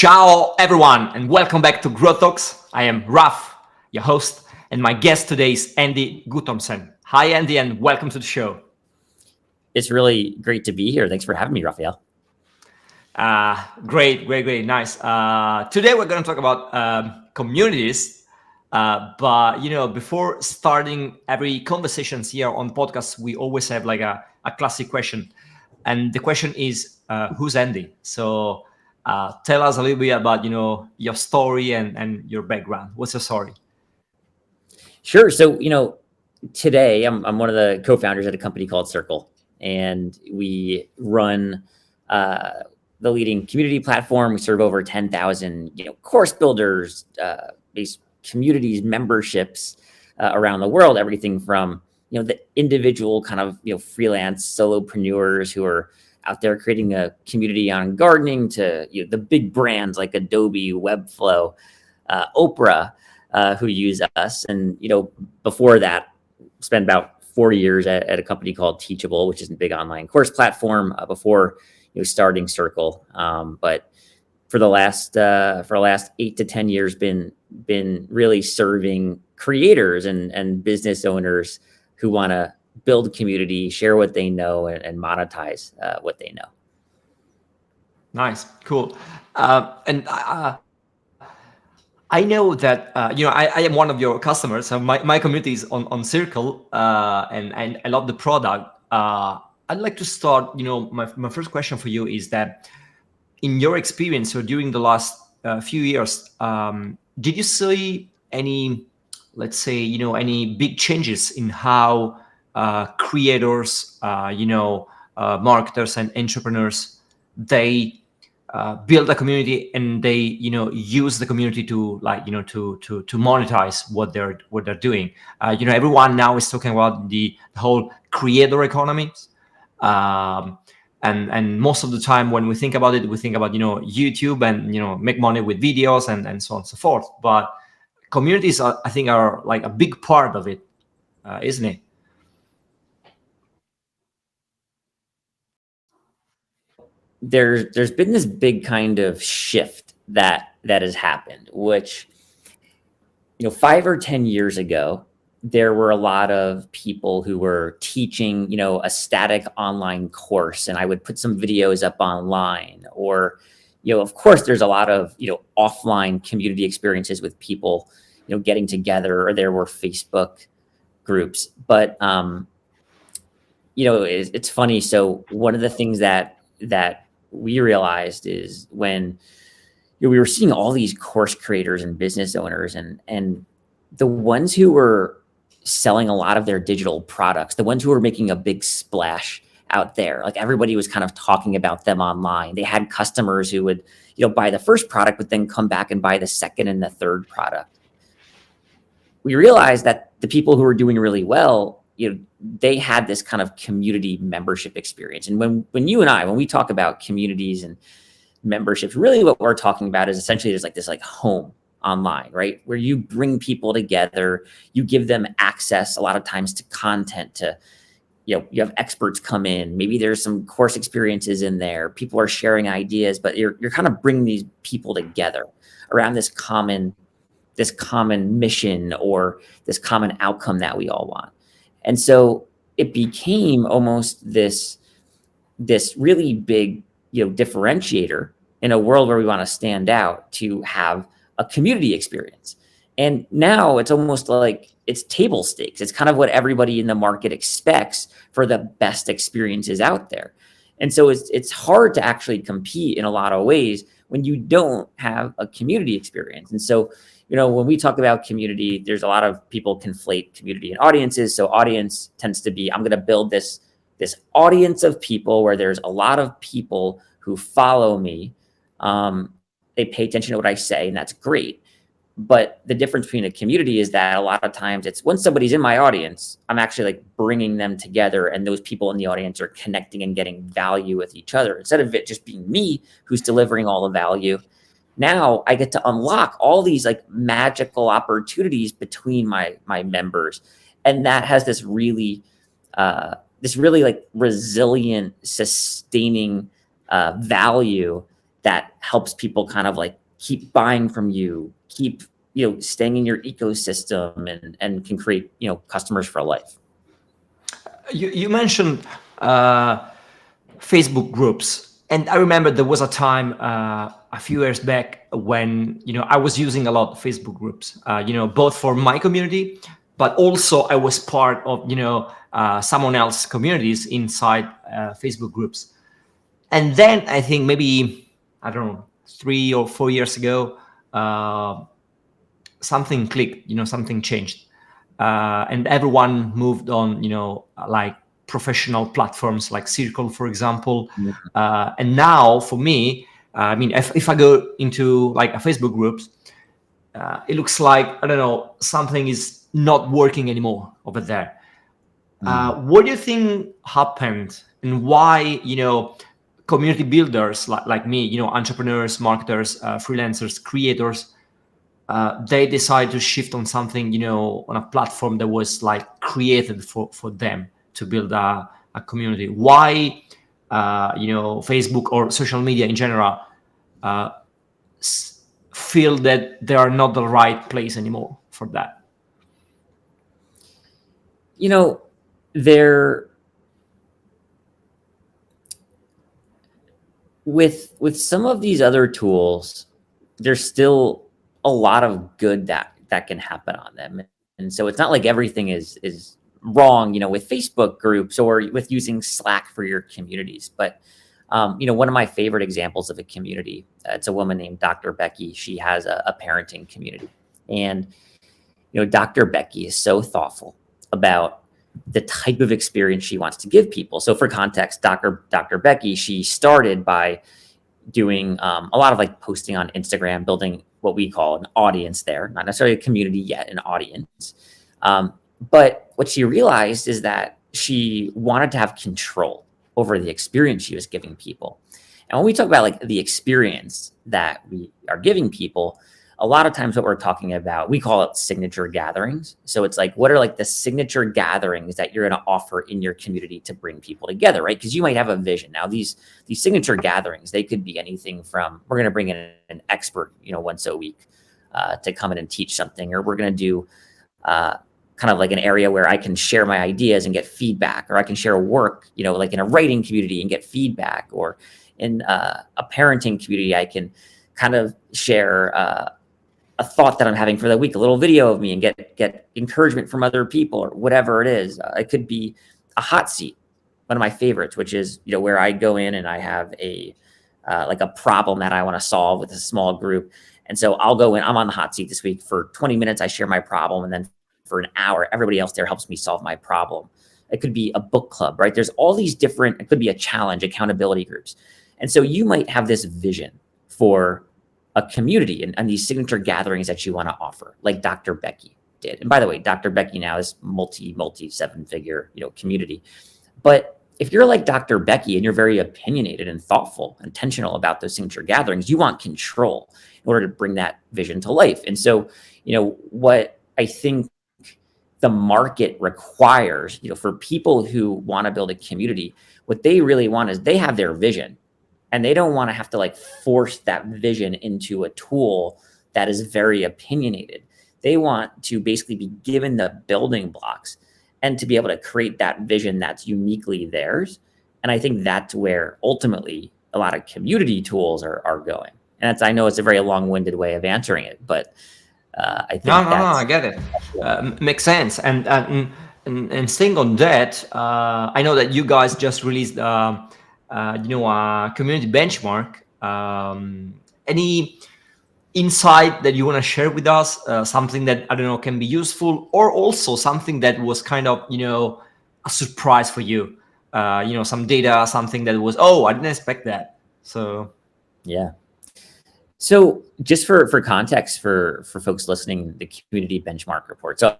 Ciao everyone and welcome back to Growth Talks. I am Raf, your host, and my guest today is Andy Guttormsen. Hi Andy and welcome to the show. It's really great to be here. Thanks for having me, Raphael. Great, nice. Today we're going to talk about communities, but before starting every conversations here on podcasts, we always have like a classic question, and the question is, who's Andy? So tell us a little bit about your story and your background. What's your story? Sure. So today I'm one of the co-founders at a company called Circle, and we run the leading community platform. We serve over 10,000 course builders, these communities, memberships around the world. Everything from the individual kind of freelance solopreneurs who are out there creating a community on gardening to the big brands like Adobe, Webflow, Oprah, who use us. And before that, spent about 4 years at a company called Teachable, which is a big online course platform, before starting Circle. But for the last 8 to 10 years, been really serving creators and business owners who want to build community, share what they know, and monetize what they know. Nice, cool. And I know that I am one of your customers. So my community is on Circle, and I love the product. I'd like to start. My first question for you is that, in your experience, or during the last few years, did you see any, let's say, any big changes in how creators, marketers and entrepreneurs, they build a community and they use the community to to monetize what they're doing? Everyone now is talking about the whole creator economy, and most of the time when we think about it, we think about YouTube and make money with videos and so on and so forth. But communities I think are like a big part of it, isn't it? There's been this big kind of shift that has happened, which 5 or 10 years ago, there were a lot of people who were teaching a static online course, and I would put some videos up online, or of course there's a lot of offline community experiences with people getting together, or there were Facebook groups. But it's funny. So one of the things that we realized is when we were seeing all these course creators and business owners, and the ones who were selling a lot of their digital products, the ones who were making a big splash out there, like everybody was kind of talking about them online. They had customers who would buy the first product, but then come back and buy the second and the third product. We realized that the people who were doing really well, they had this kind of community membership experience. And when you and I, when we talk about communities and memberships, really what we're talking about is essentially there's like this home online, right? Where you bring people together, you give them access a lot of times to content, to, you have experts come in, maybe there's some course experiences in there, people are sharing ideas, but you're kind of bringing these people together around this common mission or this common outcome that we all want. And so it became almost this really big, differentiator in a world where we want to stand out, to have a community experience. And now it's almost like it's table stakes. It's kind of what everybody in the market expects for the best experiences out there. And so it's hard to actually compete in a lot of ways when you don't have a community experience. And so when we talk about community, there's a lot of people conflate community and audiences. So audience tends to be, I'm going to build this audience of people where there's a lot of people who follow me. They pay attention to what I say, and that's great. But the difference between a community is that a lot of times it's, when somebody's in my audience, I'm actually bringing them together, and those people in the audience are connecting and getting value with each other. Instead of it just being me who's delivering all the value, now I get to unlock all these magical opportunities between my members. And that has this really resilient, sustaining value that helps people kind of like keep buying from you, keep, staying in your ecosystem, and can create, customers for life. You mentioned Facebook groups, and I remember there was a time a few years back when I was using a lot of Facebook groups, both for my community, but also I was part of someone else's communities inside Facebook groups. And then I think maybe, I don't know, 3 or 4 years ago, something clicked, something changed, and everyone moved on, like professional platforms like Circle, for example. And now for me, I mean, if I go into like a Facebook groups, it looks like, I don't know, something is not working anymore over there. What do you think happened, and why, community builders like me, entrepreneurs, marketers, freelancers, creators, they decide to shift on something, on a platform that was like created for them to build a community? Why, Facebook or social media in general feel that they are not the right place anymore for that? They're with some of these other tools, there's still a lot of good that can happen on them. And so it's not like everything is wrong, with Facebook groups or with using Slack for your communities. But, one of my favorite examples of a community, it's a woman named Dr. Becky. She has a parenting community. And, Dr. Becky is so thoughtful about the type of experience she wants to give people. So for context, Dr. Becky, she started by doing a lot of like posting on Instagram, building what we call an audience there, not necessarily a community yet, an audience. But what she realized is that she wanted to have control over the experience she was giving people. And when we talk about like the experience that we are giving people, a lot of times what we're talking about, we call it signature gatherings. So it's like, what are like the signature gatherings that you're going to offer in your community to bring people together, right? Because you might have a vision. Now, these signature gatherings, they could be anything from, we're going to bring in an expert, once a week to come in and teach something, or we're going to do kind of like an area where I can share my ideas and get feedback, or I can share work, like in a writing community and get feedback, or in a parenting community, I can kind of share a thought that I'm having for the week, a little video of me, and get encouragement from other people, or whatever it is. It could be a hot seat, one of my favorites, which is, where I go in and I have like a problem that I want to solve with a small group. And so I'll go in, I'm on the hot seat this week for 20 minutes. I share my problem. And then for an hour, everybody else there helps me solve my problem. It could be a book club, right? There's all these different, it could be a challenge, accountability groups. And so you might have this vision for a community and these signature gatherings that you want to offer, like Dr. Becky did. And by the way, Dr. Becky now is multi 7-figure, community. But if you're like Dr. Becky and you're very opinionated and thoughtful, intentional about those signature gatherings, you want control in order to bring that vision to life. And so, what I think the market requires, for people who want to build a community, what they really want is they have their vision. And they don't want to have to like force that vision into a tool that is very opinionated. They want to basically be given the building blocks and to be able to create that vision that's uniquely theirs. And I think that's where ultimately a lot of community tools are going. And I know it's a very long-winded way of answering it, but I think No, I get it. Makes sense. And staying on that, I know that you guys just released a community benchmark. Any insight that you want to share with us? Something that, I don't know, can be useful, or also something that was kind of, a surprise for you. Some data, something that was, oh, I didn't expect that. So yeah. So just for context for folks listening, the community benchmark report. So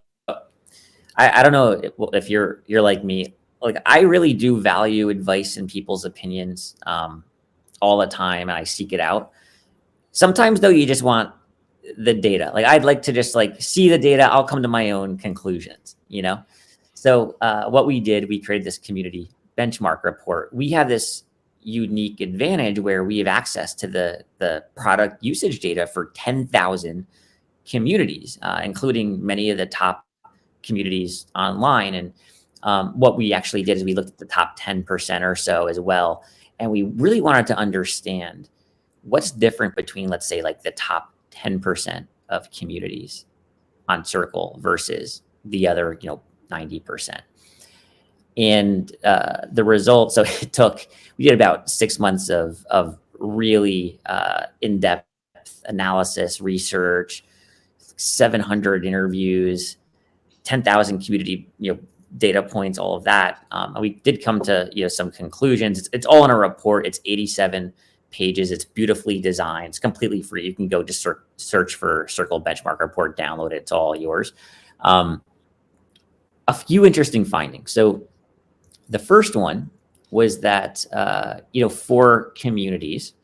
I don't know if you're like me. Like, I really do value advice and people's opinions all the time, and I seek it out. Sometimes though, you just want the data. Like, I'd like to just like see the data. I'll come to my own conclusions, So what we did, we created this community benchmark report. We have this unique advantage where we have access to the product usage data for 10,000 communities, including many of the top communities online. And what we actually did is we looked at the top 10% or so as well. And we really wanted to understand what's different between, let's say, like the top 10% of communities on Circle versus the other, 90%. And the result, so we did about 6 months of really in-depth analysis, research, 700 interviews, 10,000 community, data points, all of that. We did come to, some conclusions. It's all in a report. It's 87 pages. It's beautifully designed. It's completely free. You can go just search for Circle Benchmark Report, download it. It's all yours. A few interesting findings. So the first one was that, for communities,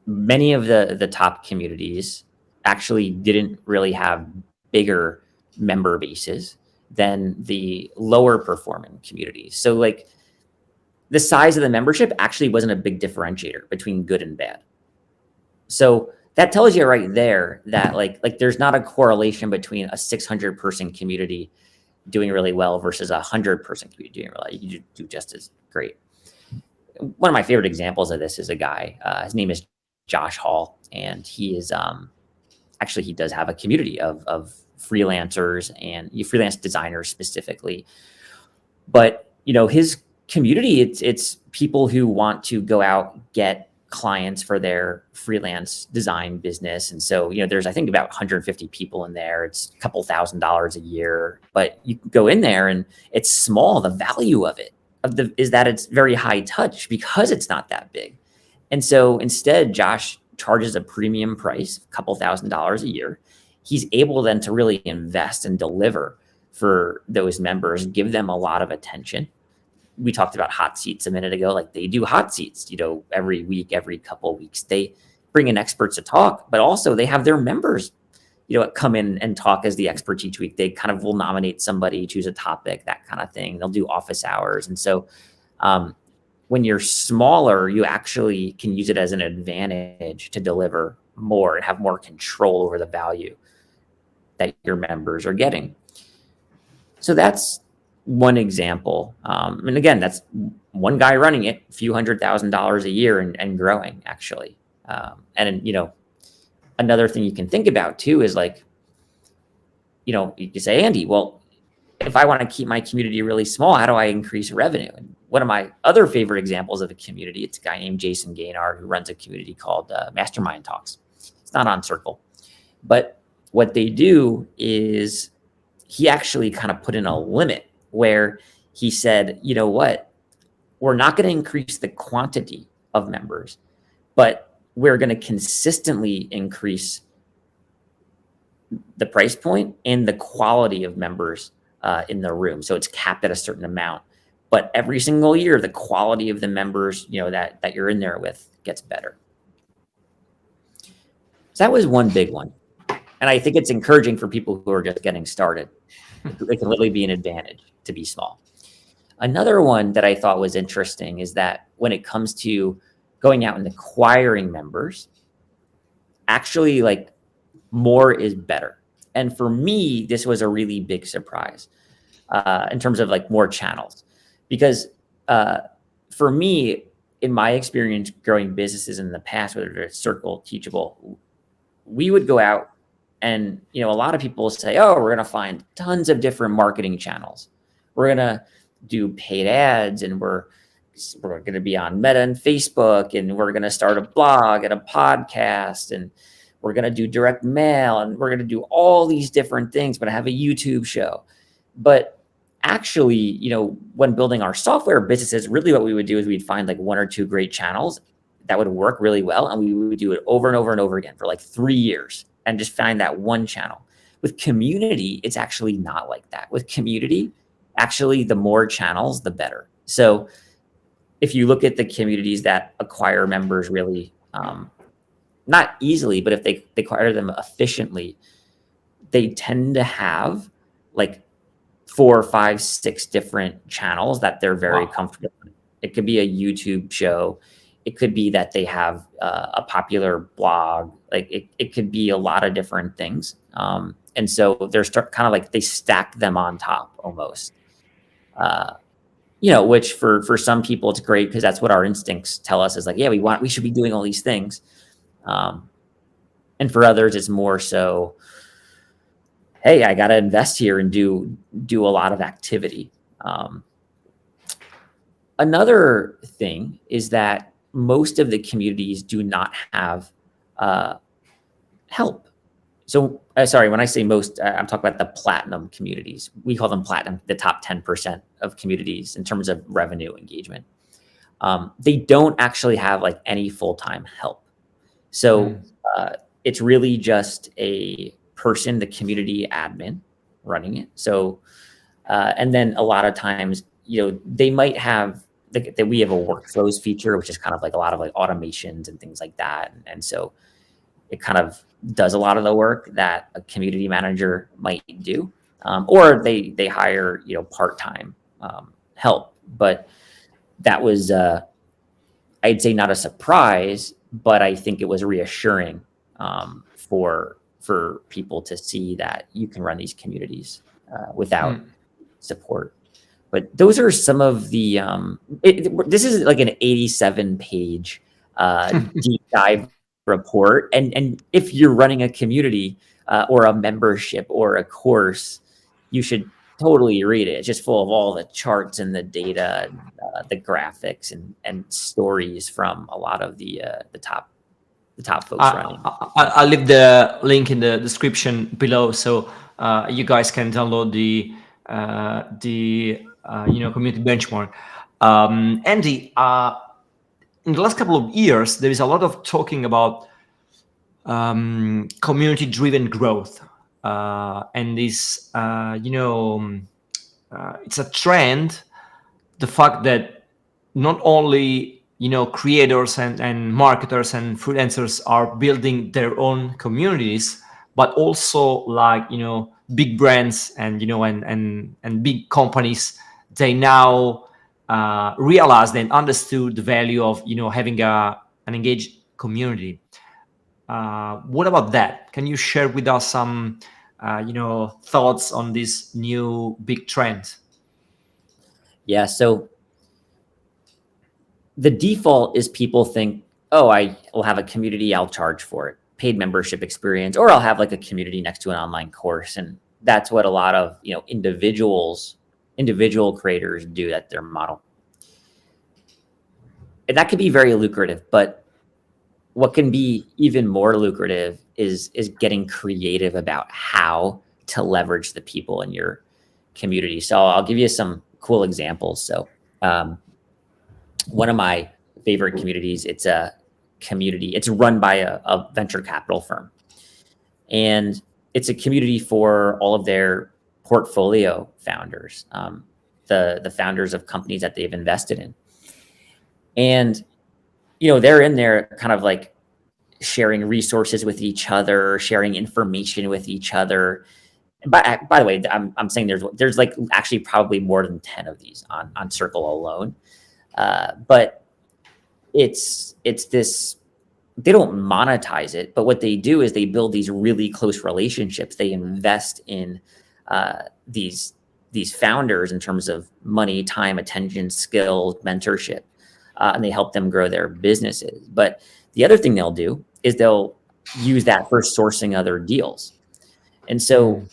many of the top communities actually didn't really have bigger member bases than the lower performing communities. So like the size of the membership actually wasn't a big differentiator between good and bad. So that tells you right there that like there's not a correlation between a 600 person community doing really well versus a 100 person community doing really well. You do just as great. One of my favorite examples of this is a guy, his name is Josh Hall, and he is actually he does have a community of freelancers and freelance designers specifically. But his community, it's people who want to go out, get clients for their freelance design business. And so, there's, I think, about 150 people in there. It's a couple $1,000s a year, but you can go in there and it's small. The value of it is that it's very high touch because it's not that big. And so instead, Josh charges a premium price, a couple $1,000s a year. He's able then to really invest and deliver for those members, give them a lot of attention. We talked about hot seats a minute ago. Like they do hot seats, every week, every couple of weeks. They bring in experts to talk, but also they have their members, come in and talk as the experts each week. They kind of will nominate somebody, choose a topic, that kind of thing. They'll do office hours. And so when you're smaller, you actually can use it as an advantage to deliver more and have more control over the value that your members are getting. So that's one example. And again, that's one guy running it, a few $100,000 a year and growing actually. And another thing you can think about too is like, you say, Andy, well, if I want to keep my community really small, how do I increase revenue? And one of my other favorite examples of a community, it's a guy named Jason Gaynard who runs a community called Mastermind Talks. It's not on Circle, but what they do is he actually kind of put in a limit where he said, you know what, we're not going to increase the quantity of members, but we're going to consistently increase the price point and the quality of members in the room. So it's capped at a certain amount, but every single year, the quality of the members, that you're in there with gets better. So that was one big one. And I think it's encouraging for people who are just getting started. It can literally be an advantage to be small. Another one that I thought was interesting is that when it comes to going out and acquiring members, actually like more is better. And for me, this was a really big surprise in terms of like more channels, because for me, in my experience growing businesses in the past, whether it's Circle, Teachable, we would go out and, a lot of people say, oh, we're going to find tons of different marketing channels. We're going to do paid ads and we're going to be on Meta and Facebook, and we're going to start a blog and a podcast, and we're going to do direct mail, and we're going to do all these different things, but I have a YouTube show. But actually, when building our software businesses, really what we would do is we'd find like one or two great channels that would work really well. And we would do it over and over and over again for like 3 years and just find that one channel. With community, it's actually not like that. With community, actually, the more channels, the better. So if you look at the communities that acquire members really, not easily, but if they acquire them efficiently, they tend to have like 4, 5, 6 different channels that they're very comfortable It could be a YouTube show. It could be that they have a popular blog. Like it could be a lot of different things. And so they're kind of like they stack them on top almost. Which for some people it's great because that's what our instincts tell us is like, yeah, we should be doing all these things. And for others, it's more so, hey, I got to invest here and do a lot of activity. Another thing is that most of the communities do not have help. So, sorry, when I say most, I'm talking about the platinum communities. We call them platinum, the top 10% of communities in terms of revenue engagement. They don't actually have like any full-time help. So it's really just a person, the community admin running it. So, and then a lot of times, they might have that we have a workflows feature, which is kind of like a lot of like automations and things like that. And so it kind of does a lot of the work that a community manager might do, or they hire, part-time help. But that was, I'd say not a surprise, but I think it was reassuring for people to see that you can run these communities without support. But those are some of the, this is like an 87-page deep dive report. And if you're running a community or a membership or a course, you should totally read it. It's just full of all the charts and the data, and, the graphics and stories from a lot of the top folks running. I'll leave the link in the description below, so you guys can download the community benchmark. Andy, in the last couple of years, there is a lot of talking about community-driven growth, and this, it's a trend. The fact that not only creators and marketers and freelancers are building their own communities, but also like big brands and and big companies, they now realized and understood the value of having an engaged community. What about that? Can you share with us some thoughts on this new big trend? Yeah, so the default is people think, oh, I will have a community, I'll charge for it, paid membership experience, or I'll have like a community next to an online course. And that's what a lot of individual creators do at their model. And that can be very lucrative, but what can be even more lucrative is getting creative about how to leverage the people in your community. So I'll give you some cool examples. So one of my favorite communities, it's a community, it's run by a venture capital firm. And it's a community for all of their portfolio founders, the founders of companies that they've invested in. And, they're in there kind of like sharing resources with each other, sharing information with each other. By the way, I'm saying there's like actually probably more than 10 of these on Circle alone. But it's this, they don't monetize it, but what they do is they build these really close relationships. They invest in these founders in terms of money, time, attention, skills, mentorship, and they help them grow their businesses. But the other thing they'll do is they'll use that for sourcing other deals. And so,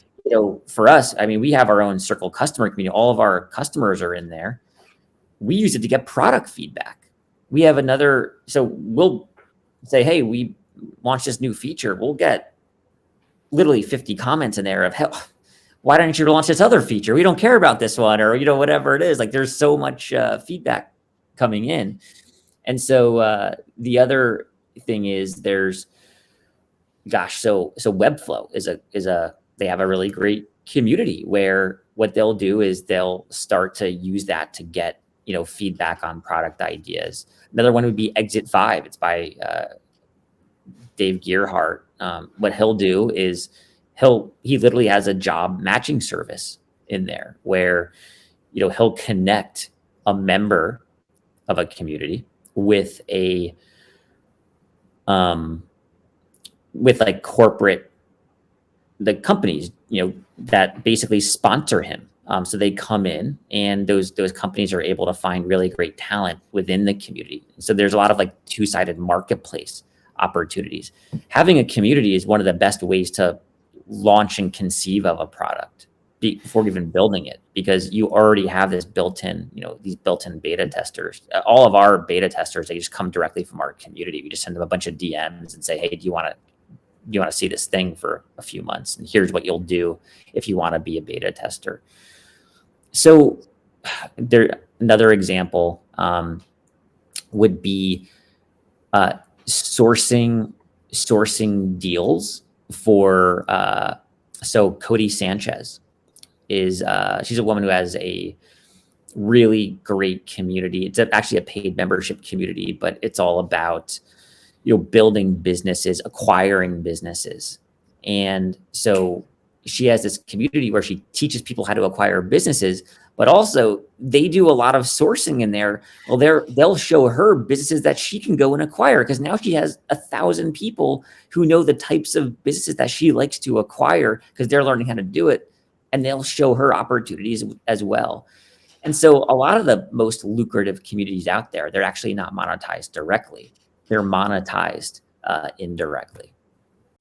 for us, I mean, we have our own Circle customer community. All of our customers are in there. We use it to get product feedback. We have so we'll say, hey, we launched this new feature. We'll get literally 50 comments in there of, hell, why didn't you launch this other feature? We don't care about this one, or, whatever it is. Like there's so much feedback coming in. And so the other thing is so Webflow they have a really great community where what they'll do is they'll start to use that to get, feedback on product ideas. Another one would be Exit 5. It's by Dave Gearhart. What he'll do is he literally has a job matching service in there where, he'll connect a member of a community with with like corporate, the companies, that basically sponsor him. So they come in, and those companies are able to find really great talent within the community. So there's a lot of like two-sided marketplace opportunities. Having a community is one of the best ways to launch and conceive of a product before even building it, because you already have this built-in, these built-in beta testers. All of our beta testers, they just come directly from our community. We just send them a bunch of DMs and say, hey, do you want to see this thing for a few months? And here's what you'll do if you want to be a beta tester. So another example would be sourcing deals for, so Cody Sanchez is, she's a woman who has a really great community. It's actually a paid membership community, but it's all about, building businesses, acquiring businesses. And so she has this community where she teaches people how to acquire businesses, but also they do a lot of sourcing in there. Well, they'll show her businesses that she can go and acquire, because now she has 1,000 people who know the types of businesses that she likes to acquire, because they're learning how to do it, and they'll show her opportunities as well. And so a lot of the most lucrative communities out there, they're actually not monetized directly. They're monetized indirectly.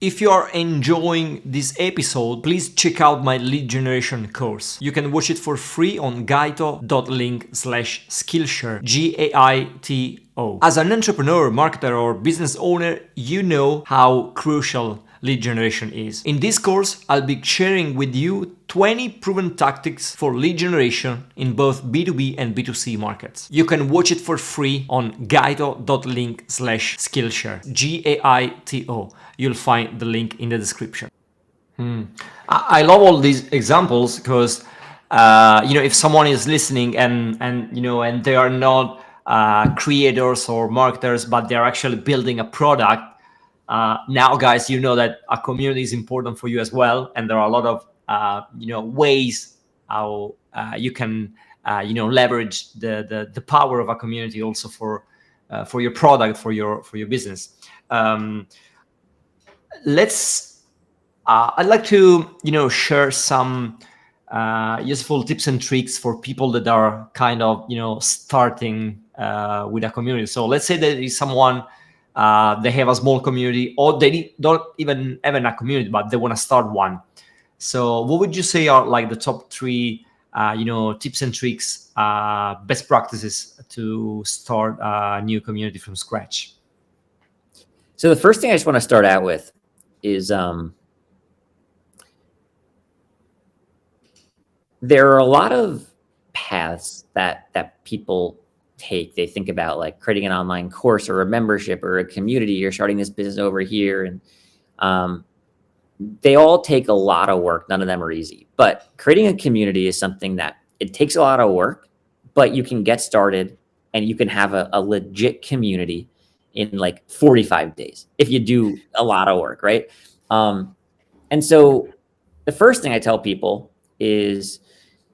If you are enjoying this episode, please check out my lead generation course. You can watch it for free on gaito.link/skillshare, GAITO. As an entrepreneur, marketer, or business owner, you know how crucial lead generation is. In this course, I'll be sharing with you 20 proven tactics for lead generation in both B2B and B2C markets. You can watch it for free on gaito.link/skillshare, GAITO. You'll find the link in the description. I love all these examples because, if someone is listening and they are not creators or marketers, but they're actually building a product, now, guys, you know that a community is important for you as well, and there are a lot of ways how you can leverage the power of a community also for your product, for your business. I'd like to share some useful tips and tricks for people that are kind of starting with a community. So let's say there is someone, they have a small community, or they don't even have a community, but they want to start one. So what would you say are like the top 3 tips and tricks, best practices to start a new community from scratch? So the first thing I just want to start out with is there are a lot of paths that people take. They think about like creating an online course or a membership or a community, or starting this business over here. And they all take a lot of work. None of them are easy. But creating a community is something that it takes a lot of work, but you can get started and you can have a legit community in like 45 days if you do a lot of work, right? And so the first thing I tell people is,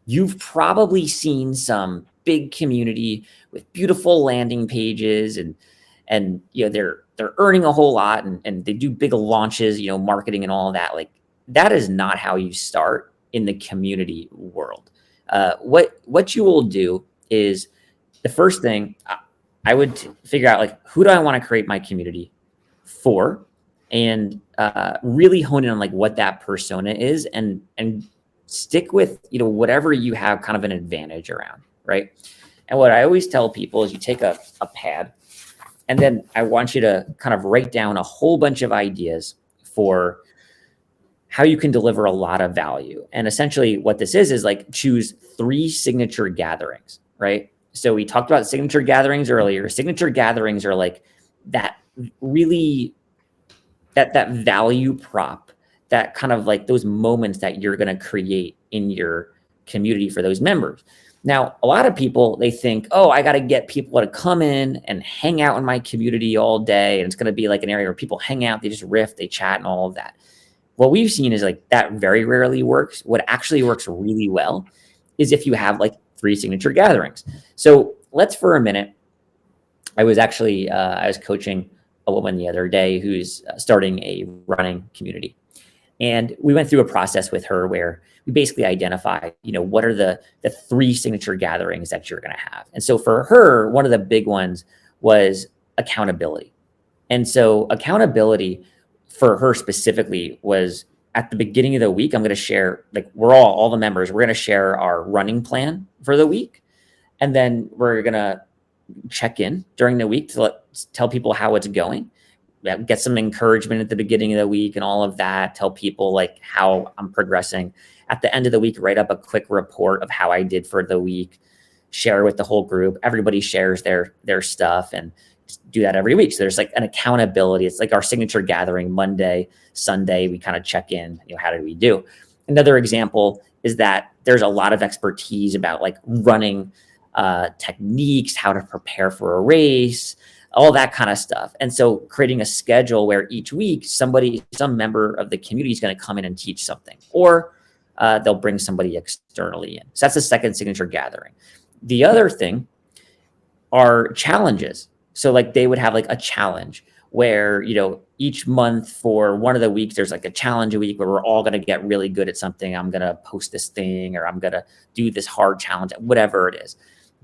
you've probably seen some big community with beautiful landing pages, and they're earning a whole lot, and they do big launches, marketing and all of that. Like, that is not how you start in the community world. What you will do is, the first thing I would figure out, like, who do I want to create my community for, and really hone in on like what that persona is, and stick with whatever you have kind of an advantage around, right? And what I always tell people is, you take a pad, and then I want you to kind of write down a whole bunch of ideas for how you can deliver a lot of value. And essentially what this is like, choose 3 signature gatherings, right? So we talked about signature gatherings earlier. Signature gatherings are like that really, that value prop, that kind of like those moments that you're going to create in your community for those members. Now, a lot of people, they think, oh, I got to get people to come in and hang out in my community all day, and it's going to be like an area where people hang out, they just riff, they chat, and all of that. What we've seen is like that very rarely works. What actually works really well is if you have like 3 signature gatherings. So let's for a minute I was actually I was coaching a woman the other day who's starting a running community, and we went through a process with her where we basically identified, what are the 3 signature gatherings that you're going to have. And so for her, one of the big ones was accountability. And so accountability for her specifically was at the beginning of the week, I'm going to share, like, all the members, we're going to share our running plan for the week. And then we're going to check in during the week to tell people how it's going, get some encouragement at the beginning of the week and all of that, tell people like how I'm progressing. At the end of the week, write up a quick report of how I did for the week, share with the whole group. Everybody shares their stuff, and do that every week. So there's like an accountability. It's like our signature gathering Monday, Sunday, we kind of check in, how did we do? Another example is that there's a lot of expertise about like running techniques, how to prepare for a race, all that kind of stuff. And so creating a schedule where each week some member of the community is going to come in and teach something, or they'll bring somebody externally in. So that's the second signature gathering. The other thing are challenges. So like they would have like a challenge where, each month for one of the weeks, there's like a challenge a week where we're all going to get really good at something. I'm going to post this thing, or I'm going to do this hard challenge, whatever it is.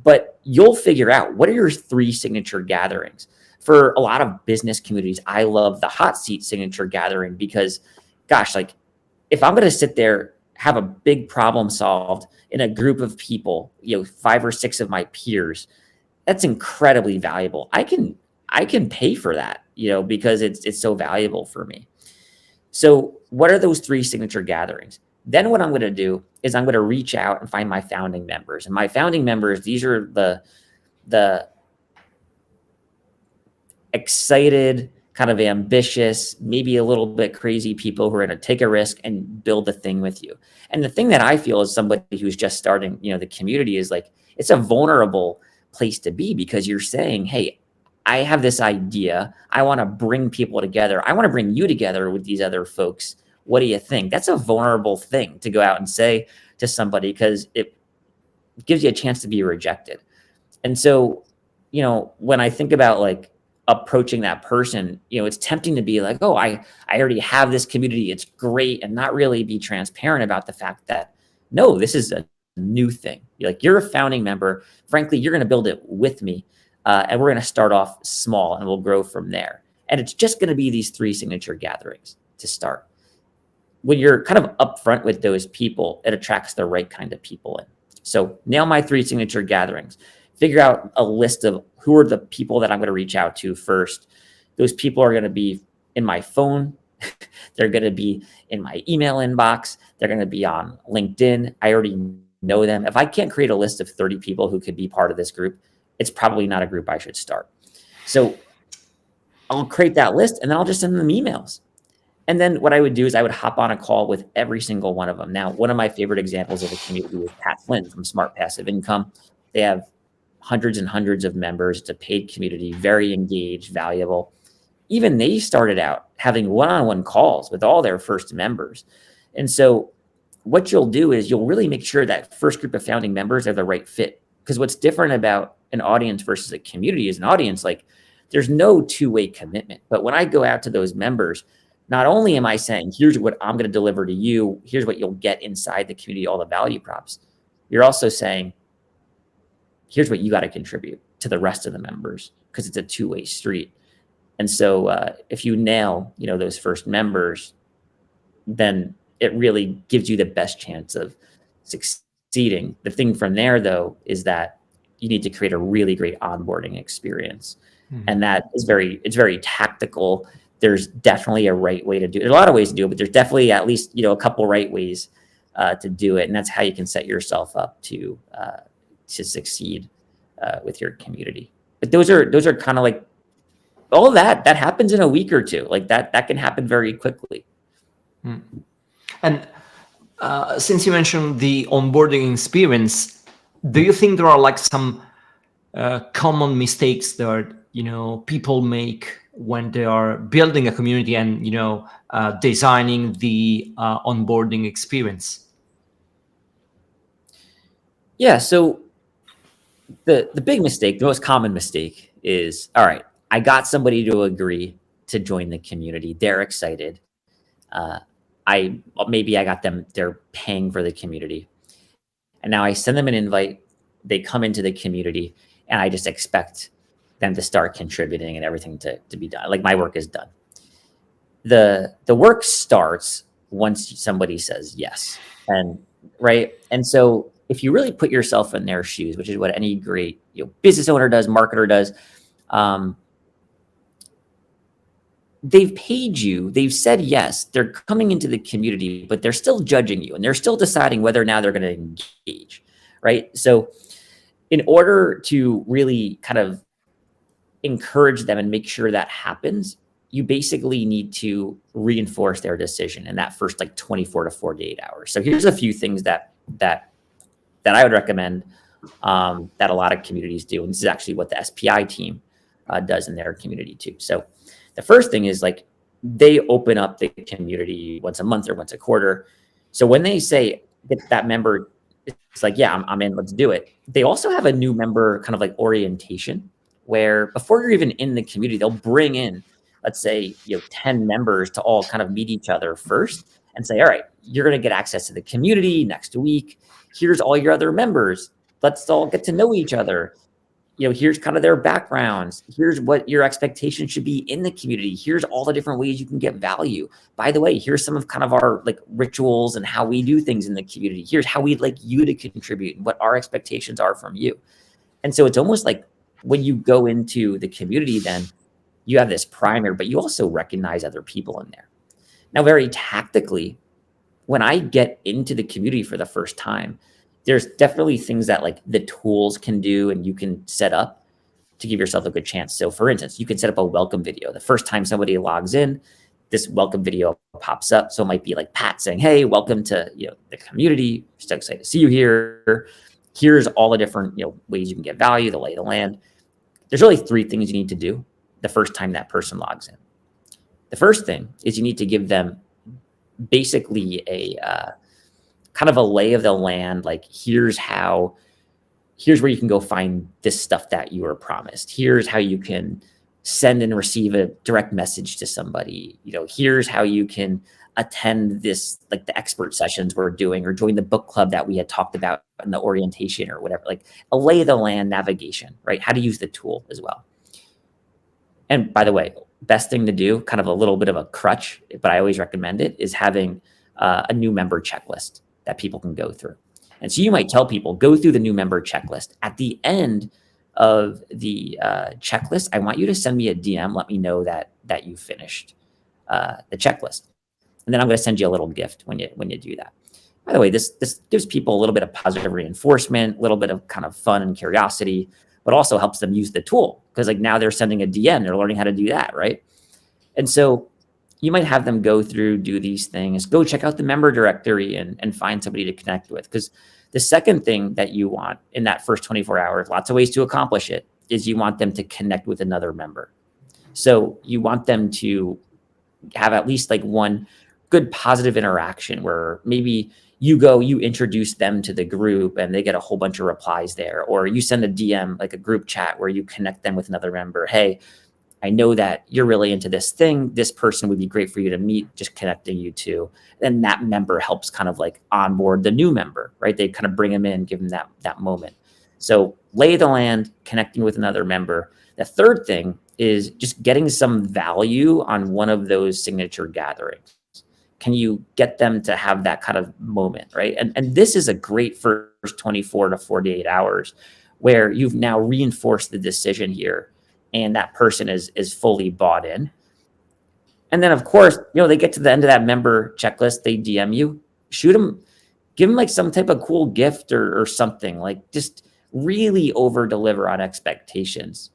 But you'll figure out what are your 3 signature gatherings. For a lot of business communities, I love the hot seat signature gathering because, gosh, like if I'm going to sit there, have a big problem solved in a group of people, 5 or 6 of my peers, that's incredibly valuable. I can pay for that, because it's so valuable for me. So what are those 3 signature gatherings? Then what I'm going to do is I'm going to reach out and find my founding members. And my founding members, these are the excited, kind of ambitious, maybe a little bit crazy people who are going to take a risk and build the thing with you. And the thing that I feel as somebody who's just starting, the community is like, it's a vulnerable place to be because you're saying, hey, I have this idea. I want to bring people together. I want to bring you together with these other folks. What do you think? That's a vulnerable thing to go out and say to somebody because it gives you a chance to be rejected. And so, when I think about like approaching that person, it's tempting to be like, oh, I already have this community. It's great. And not really be transparent about the fact that, no, this is a new thing. You're a founding member. Frankly, you're going to build it with me. And we're going to start off small and we'll grow from there. And it's just going to be these 3 signature gatherings to start. When you're kind of upfront with those people, it attracts the right kind of people in. So nail my 3 signature gatherings. Figure out a list of who are the people that I'm going to reach out to first. Those people are going to be in my phone. They're going to be in my email inbox. They're going to be on LinkedIn. I already know them. If I can't create a list of 30 people who could be part of this group, it's probably not a group I should start. So I'll create that list and then I'll just send them emails. And then what I would do is I would hop on a call with every single one of them. Now, one of my favorite examples of a community is Pat Flynn from Smart Passive Income. They have hundreds and hundreds of members. It's a paid community, very engaged, valuable. Even they started out having one-on-one calls with all their first members. And so what you'll do is you'll really make sure that first group of founding members are the right fit. Because what's different about an audience versus a community is an audience, like there's no two-way commitment. But when I go out to those members, not only am I saying, here's what I'm going to deliver to you, here's what you'll get inside the community, all the value props. You're also saying, here's what you got to contribute to the rest of the members, because it's a two-way street. And so if you nail, those first members, then it really gives you the best chance of succeeding. The thing from there, though, is that you need to create a really great onboarding experience. Mm-hmm. And that is it's very tactical. There's definitely a right way to do it. There's a lot of ways to do it, but there's definitely at least, a couple right ways to do it. And that's how you can set yourself up to succeed with your community. But those are kind of like all that happens in a week or two. Like that can happen very quickly. Mm. And since you mentioned the onboarding experience, do you think there are like some common mistakes that people make when they are building a community and designing the onboarding experience? Yeah. So the big mistake, the most common mistake is, all right, I got somebody to agree to join the community. They're excited. Maybe I got them, they're paying for the community. And now I send them an invite. They come into the community and I just expect them to start contributing and everything to be done. Like my work is done. The work starts once somebody says yes. And right. And so if you really put yourself in their shoes, which is what any great business owner does, marketer does, they've paid you, they've said yes, they're coming into the community, but they're still judging you and they're still deciding whether or not they're going to engage, right? So in order to really kind of encourage them and make sure that happens, you basically need to reinforce their decision in that first like 24 to 48 hours. So here's a few things that I would recommend that a lot of communities do. And this is actually what the SPI team does in their community too. So the first thing is like they open up the community once a month or once a quarter. So when they say that member, it's like, yeah, I'm in, let's do it. They also have a new member kind of like orientation where before you're even in the community, they'll bring in, let's say, 10 members to all kind of meet each other first and say, all right, you're going to get access to the community next week. Here's all your other members. Let's all get to know each other. Here's kind of their backgrounds. Here's what your expectations should be in the community. Here's all the different ways you can get value. By the way, here's some of kind of our like rituals and how we do things in the community. Here's how we'd like you to contribute and what our expectations are from you. And so it's almost like when you go into the community, then you have this primer, but you also recognize other people in there. Now, very tactically, when I get into the community for the first time, there's definitely things that like the tools can do and you can set up to give yourself a good chance. So for instance, you can set up a welcome video. The first time somebody logs in, this welcome video pops up. So it might be like Pat saying, hey, welcome to the community. So excited to see you here. Here's all the different ways you can get value, the lay of the land. There's really 3 things you need to do the first time that person logs in. The first thing is you need to give them basically a kind of a lay of the land, like here's where you can go find this stuff that you were promised. Here's how you can send and receive a direct message to somebody. Here's how you can attend this, like the expert sessions we're doing or join the book club that we had talked about in the orientation or whatever, like a lay of the land navigation, right? How to use the tool as well. And by the way, best thing to do, kind of a little bit of a crutch, but I always recommend it, is having a new member checklist that people can go through. And so you might tell people, go through the new member checklist. At the end of the checklist, I want you to send me a DM. Let me know that you finished the checklist. And then I'm going to send you a little gift when you do that. By the way, this gives people a little bit of positive reinforcement, a little bit of kind of fun and curiosity, but also helps them use the tool because like now they're sending a DM, they're learning how to do that, right? And so you might have them go through, do these things, go check out the member directory and find somebody to connect with. Because the second thing that you want in that first 24 hours, lots of ways to accomplish it, is you want them to connect with another member. So you want them to have at least like one good positive interaction where maybe you introduce them to the group and they get a whole bunch of replies there, or you send a DM, like a group chat where you connect them with another member. Hey, I know that you're really into this thing. This person would be great for you to meet, just connecting you to. And that member helps kind of like onboard the new member, right? They kind of bring them in, give them that moment. So lay the land, connecting with another member. The third thing is just getting some value on one of those signature gatherings. Can you get them to have that kind of moment, right? And this is a great first 24 to 48 hours where you've now reinforced the decision here and that person is fully bought in. And then of course, they get to the end of that member checklist, they DM you, shoot them, give them like some type of cool gift or something, like just really over deliver on expectations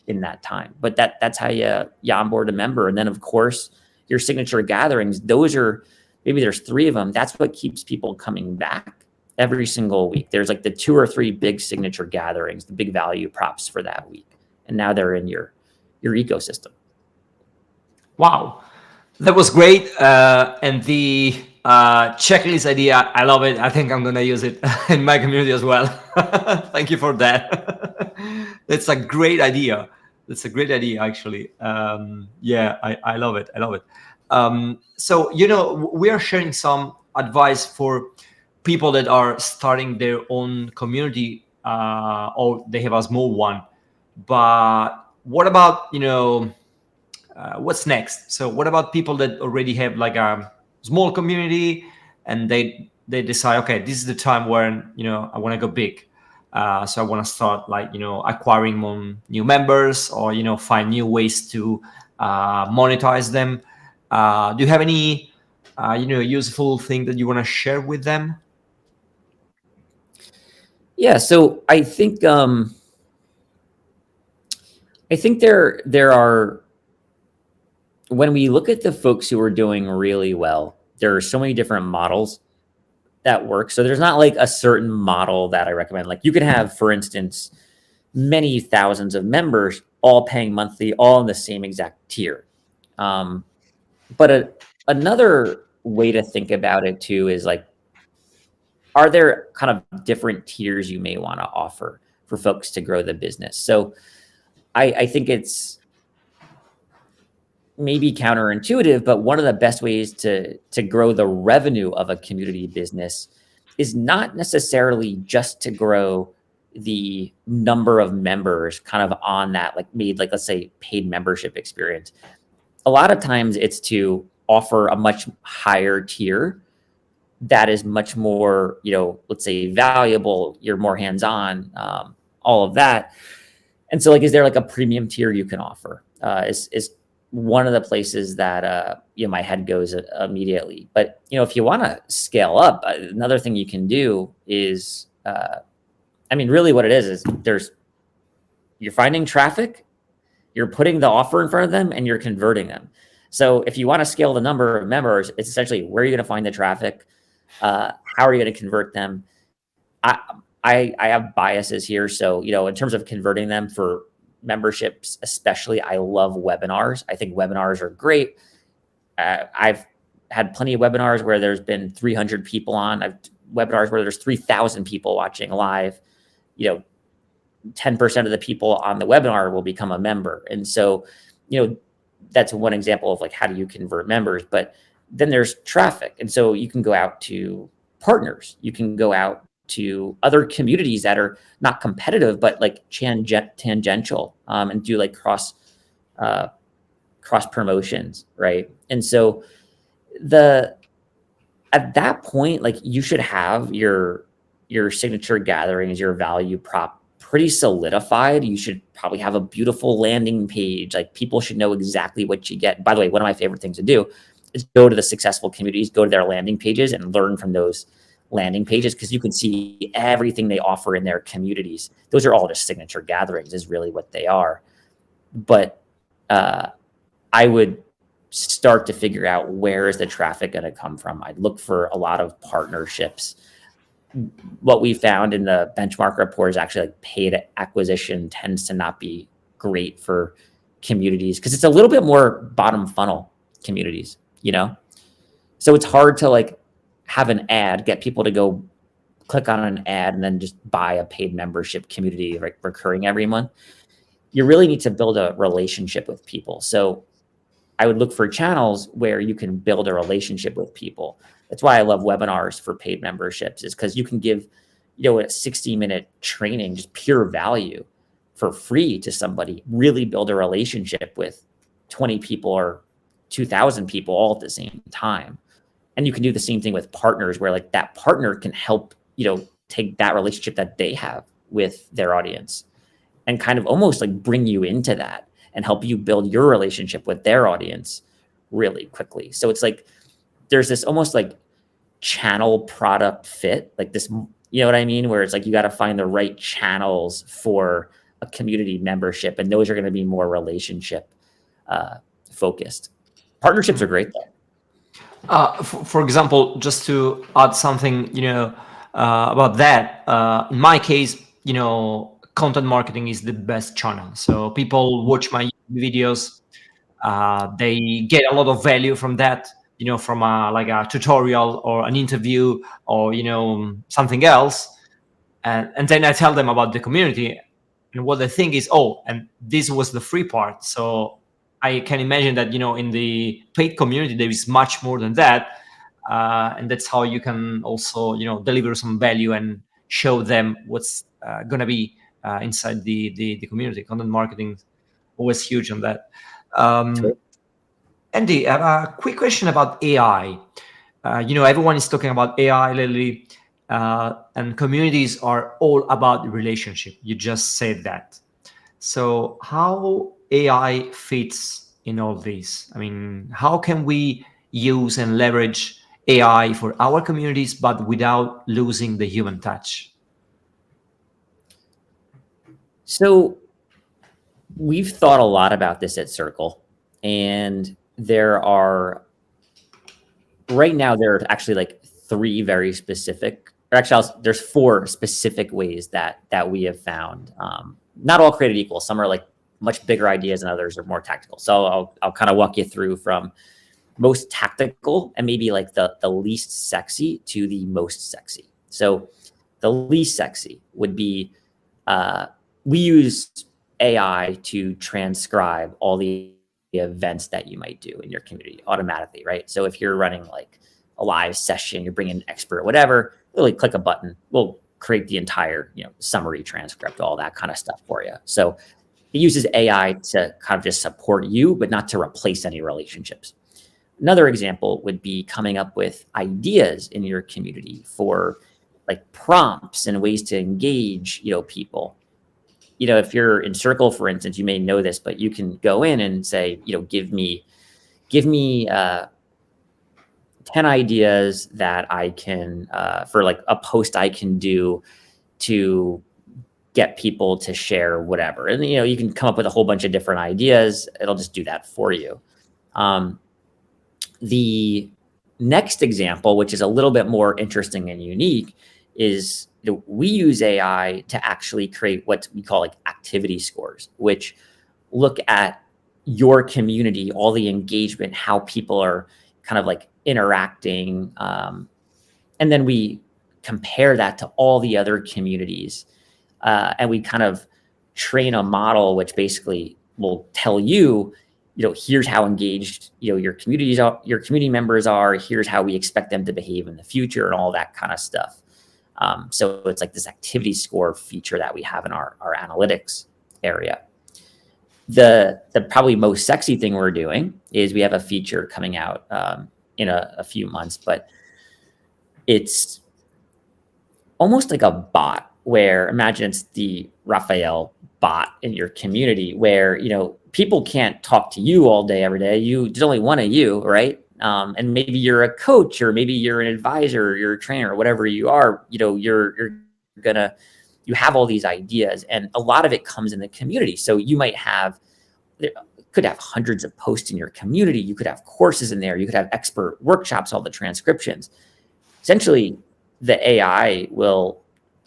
in that time. But that's how you onboard a member. And then of course, your signature gatherings, those are, maybe there's 3 of them. That's what keeps people coming back every single week. There's like the 2 or 3 big signature gatherings, the big value props for that week. And now they're in your ecosystem. Wow, that was great. And the checklist idea. I love it. I think I'm gonna use it in my community as well. Thank you for that. That's a great idea. That's a great idea, actually. Yeah, I love it. I love it. So, we are sharing some advice for people that are starting their own community, or they have a small one. But what about, what's next? So what about people that already have like a small community, and they decide, okay, this is the time when I want to go big. So I want to start, like, acquiring more new members, or find new ways to monetize them. Do you have any useful thing that you want to share with them? Yeah, so I think there are, when we look at the folks who are doing really well, there are so many different models that work. So there's not like a certain model that I recommend. Like you can have, for instance, many thousands of members all paying monthly, all in the same exact tier. But another way to think about it too is like, are there kind of different tiers you may want to offer for folks to grow the business? So I think it's maybe counterintuitive, but one of the best ways to grow the revenue of a community business is not necessarily just to grow the number of members kind of on that, like made, like, let's say, paid membership experience. A lot of times it's to offer a much higher tier that is much more, let's say, valuable, you're more hands-on, all of that. And so, like, is there like a premium tier you can offer? Is one of the places that my head goes immediately. But if you want to scale up, another thing you can do is, really, what it is you're finding traffic, you're putting the offer in front of them, and you're converting them. So if you want to scale the number of members, it's essentially, where are you going to find the traffic? How are you going to convert them? I have biases here. So, in terms of converting them for memberships, especially, I love webinars. I think webinars are great. I've had plenty of webinars where there's been 300 people on. I've webinars where there's 3,000 people watching live. 10% of the people on the webinar will become a member. And so, that's one example of like, how do you convert members? But then there's traffic. And so you can go out to partners. You can go out to other communities that are not competitive, but like tangential, and do like cross promotions. Right. And so at that point, like, you should have your signature gatherings, your value prop pretty solidified. You should probably have a beautiful landing page. Like, people should know exactly what you get. By the way, one of my favorite things to do is go to the successful communities, go to their landing pages, and learn from those landing pages, because you can see everything they offer in their communities. Those are all just signature gatherings, is really what they are. But I would start to figure out, where is the traffic going to come from? I'd look for a lot of partnerships. What we found in the benchmark report is actually, like, paid acquisition tends to not be great for communities, because it's a little bit more bottom funnel communities, So it's hard to like have an ad, get people to go click on an ad, and then just buy a paid membership community, like, recurring every month. You really need to build a relationship with people. So I would look for channels where you can build a relationship with people. That's why I love webinars for paid memberships, is because you can give, a 60-minute training, just pure value, for free to somebody, really build a relationship with 20 people or 2,000 people all at the same time. And you can do the same thing with partners, where like that partner can help, take that relationship that they have with their audience and kind of almost like bring you into that and help you build your relationship with their audience really quickly. So it's like, there's this almost like channel product fit, like this, what I mean? Where it's like, you got to find the right channels for a community membership. And those are going to be more relationship focused. Partnerships are great though. For example, just to add something, about that, in my case, content marketing is the best channel. So people watch my videos, they get a lot of value from that. from like a tutorial or an interview or something else, and then I tell them about the community, and what they think is, oh, and this was the free part. So I can imagine that in the paid community there is much more than that, and that's how you can also deliver some value and show them what's gonna be inside the community. Content marketing always huge on that. Sure. Andy, I have a quick question about AI. Everyone is talking about AI lately, and communities are all about relationship. You just said that. So how AI fits in all this? I mean, how can we use and leverage AI for our communities, but without losing the human touch? So we've thought a lot about this at Circle, and right now there are actually like three very specific, or actually there's four specific ways that we have found. Not all created equal. Some are like much bigger ideas, and others are more tactical. So I'll kind of walk you through from most tactical and maybe like the least sexy to the most sexy. So the least sexy would be we use AI to transcribe all the events that you might do in your community automatically, right? So if you're running like a live session, you're bringing an expert, whatever, really click a button, we'll create the entire, summary transcript, all that kind of stuff for you. So it uses AI to kind of just support you, but not to replace any relationships. Another example would be coming up with ideas in your community for like prompts and ways to engage, people. If you're in Circle, for instance, you may know this, but you can go in and say, give me 10 ideas that I can, for like a post I can do to get people to share whatever. And, you can come up with a whole bunch of different ideas. It'll just do that for you. The next example, which is a little bit more interesting and unique, is we use AI to actually create what we call like activity scores, which look at your community, all the engagement, how people are kind of like interacting. And then we compare that to all the other communities. And we kind of train a model, which basically will tell you, here's how engaged, your community members are, here's how we expect them to behave in the future and all that kind of stuff. So it's like this activity score feature that we have in our analytics area. The probably most sexy thing we're doing is we have a feature coming out in a few months, but it's almost like a bot where, imagine it's the Raphael bot in your community where, people can't talk to you all day, every day. There's only one of you, right? And maybe you're a coach, or maybe you're an advisor, or you're a trainer, or whatever you are, you have all these ideas, and a lot of it comes in the community. So you could have hundreds of posts in your community. You could have courses in there. You could have expert workshops, all the transcriptions. Essentially, the AI will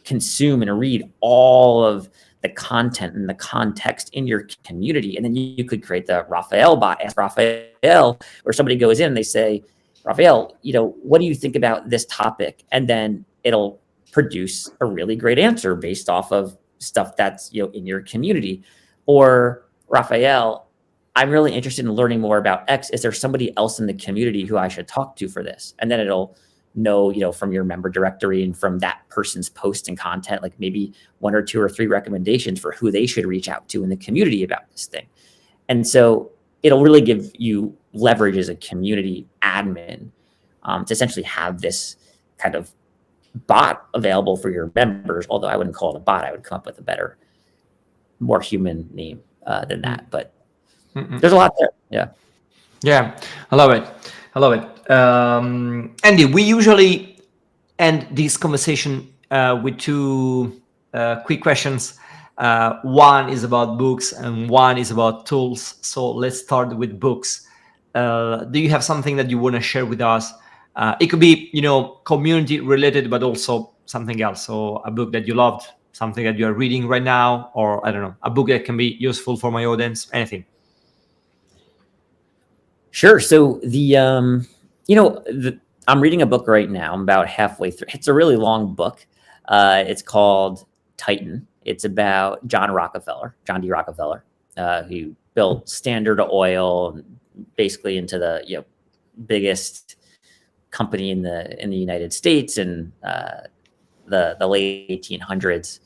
consume and read all of the content and the context in your community. And then you could create the Raphael bot, ask Raphael, where somebody goes in and they say, Raphael, what do you think about this topic? And then it'll produce a really great answer based off of stuff that's, in your community. Or Raphael, I'm really interested in learning more about X. Is there somebody else in the community who I should talk to for this? And then it'll know, from your member directory and from that person's post and content, like maybe 1 or 2 or 3 recommendations for who they should reach out to in the community about this thing. And so it'll really give you leverage as a community admin to essentially have this kind of bot available for your members. Although I wouldn't call it a bot, I would come up with a better, more human name than that. But there's a lot there. Yeah. Yeah, I love it. I love it. Andy, we usually end this conversation with 2 quick questions. One is about books and one is about tools. So let's start with books. Do you have something that you want to share with us? It could be, community related, but also something else. So a book that you loved, something that you are reading right now, or I don't know, a book that can be useful for my audience, anything. Sure. So the I'm reading a book right now. I'm about halfway through. It's a really long book. It's called Titan. It's about John D. Rockefeller, who built Standard Oil, basically into the biggest company in the United States in the late 1800s.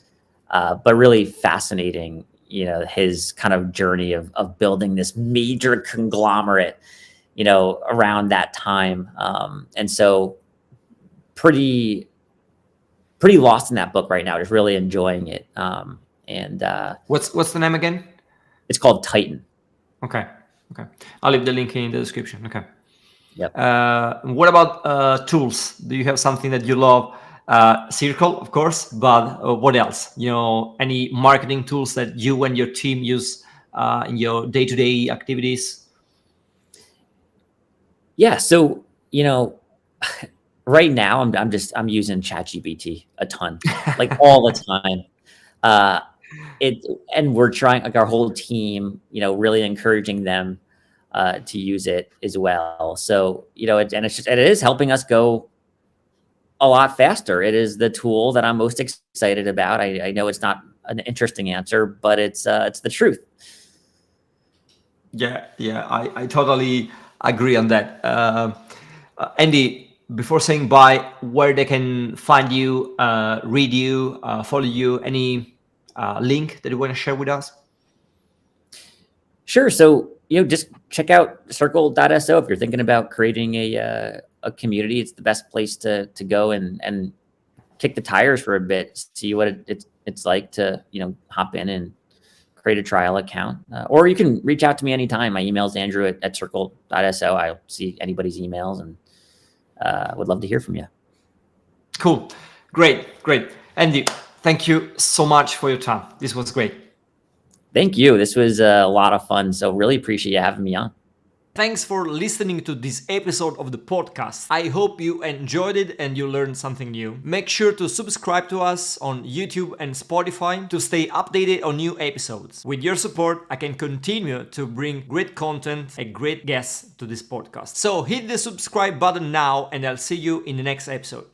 But really fascinating, his kind of journey of building this major conglomerate, around that time. And so pretty lost in that book right now, just really enjoying it. And What's the name again? It's called Titan. Okay. I'll leave the link in the description. Okay. Yep. What about tools? Do you have something that you love? Circle, of course, but what else? Any marketing tools that you and your team use in your day-to-day activities? Yeah. So, right now I'm using ChatGPT a ton, like all the time. Uh, and we're trying, like, our whole team, really encouraging them to use it as well. So, it is helping us go a lot faster. It is the tool that I'm most excited about. I know it's not an interesting answer, but it's the truth. Yeah, I totally agree on that. Andy, before saying bye, where they can find you, read you, follow you, any link that you want to share with us? Sure. So, just check out circle.so if you're thinking about creating a community. It's the best place to go and kick the tires for a bit, see what it's like to, hop in and create a trial account. Or you can reach out to me anytime. My email is andrew at circle.so. I'll see anybody's emails and would love to hear from you. Cool. Great. Andy, thank you so much for your time. This was great. Thank you. This was a lot of fun. So really appreciate you having me on. Thanks for listening to this episode of the podcast. I hope you enjoyed it and you learned something new. Make sure to subscribe to us on YouTube and Spotify to stay updated on new episodes. With your support, I can continue to bring great content and great guests to this podcast. So hit the subscribe button now and I'll see you in the next episode.